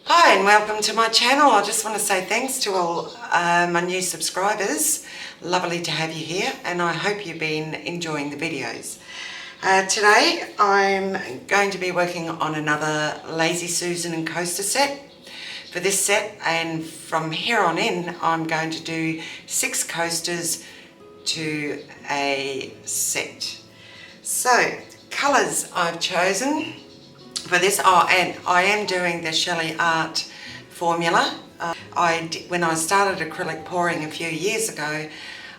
Hi and welcome to my channel. I just want to say thanks to all my new subscribers. Lovely to have you here and I hope you've been enjoying the videos. Today I'm going to be working on another Lazy Susan and coaster set. For this set, and from here on in I'm going to do 6 coasters to a set. So colours I've chosen for this, and I am doing the Shelley Art formula. When I started acrylic pouring a few years ago,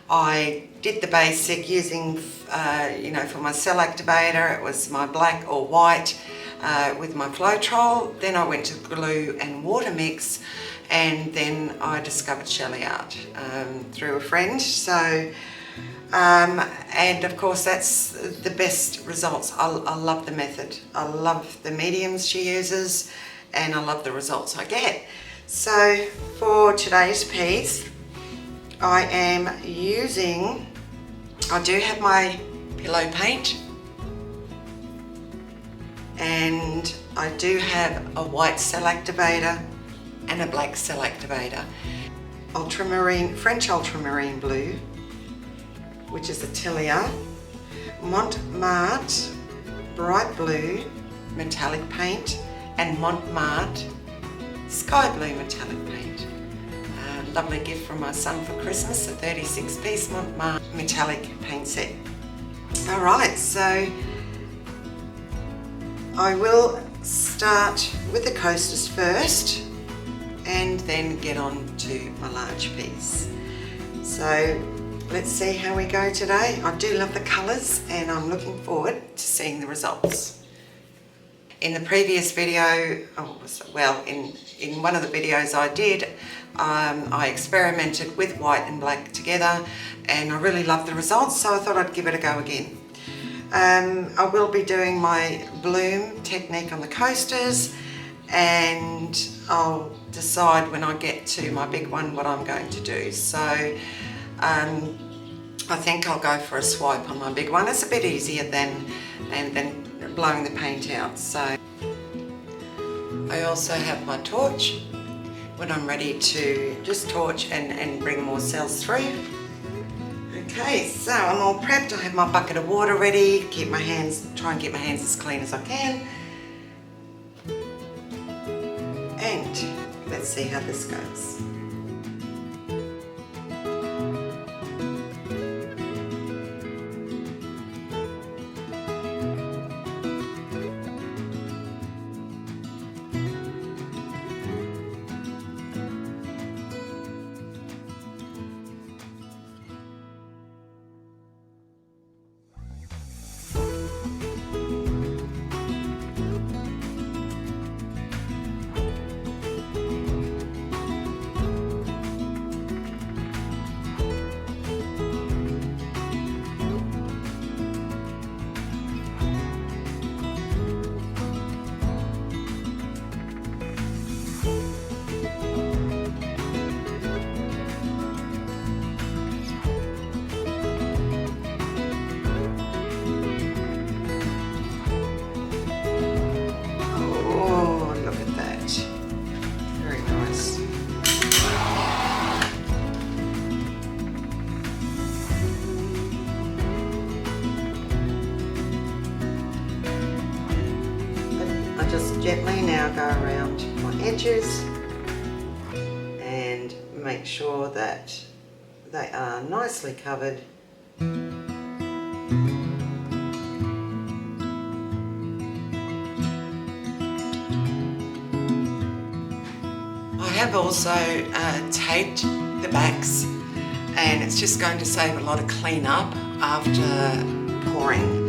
I did the basic using, for my cell activator, it was my black or white with my Floetrol. Then I went to glue and water mix, and then I discovered Shelley Art through a friend. So. And of course that's the best results. I love the method. I love the mediums she uses and I love the results I get. So for today's piece I do have my pillow paint and I do have a white cell activator and a black cell activator. French ultramarine blue, which is Atelier, Montmartre bright blue metallic paint, and Montmartre sky blue metallic paint. Lovely gift from my son for Christmas, a 36-piece Montmartre metallic paint set. Alright, so I will start with the coasters first and then get on to my large piece. So let's see how we go today. I do love the colours and I'm looking forward to seeing the results. In the previous video, in one of the videos I did, I experimented with white and black together and I really loved the results, so I thought I'd give it a go again. I will be doing my bloom technique on the coasters and I'll decide when I get to my big one what I'm going to do. So I think I'll go for a swipe on my big one. It's a bit easier than blowing the paint out. So I also have my torch when I'm ready to just torch and bring more cells through. Okay, so I'm all prepped. I have my bucket of water ready. Try and keep my hands as clean as I can. And let's see how this goes. Just gently now go around my edges and make sure that they are nicely covered. I have also taped the backs, and it's just going to save a lot of cleanup after pouring.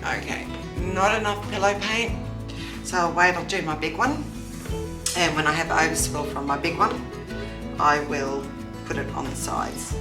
Okay, not enough pillow paint, so I'll wait, I'll do my big one, and when I have overspill from my big one, I will put it on the sides.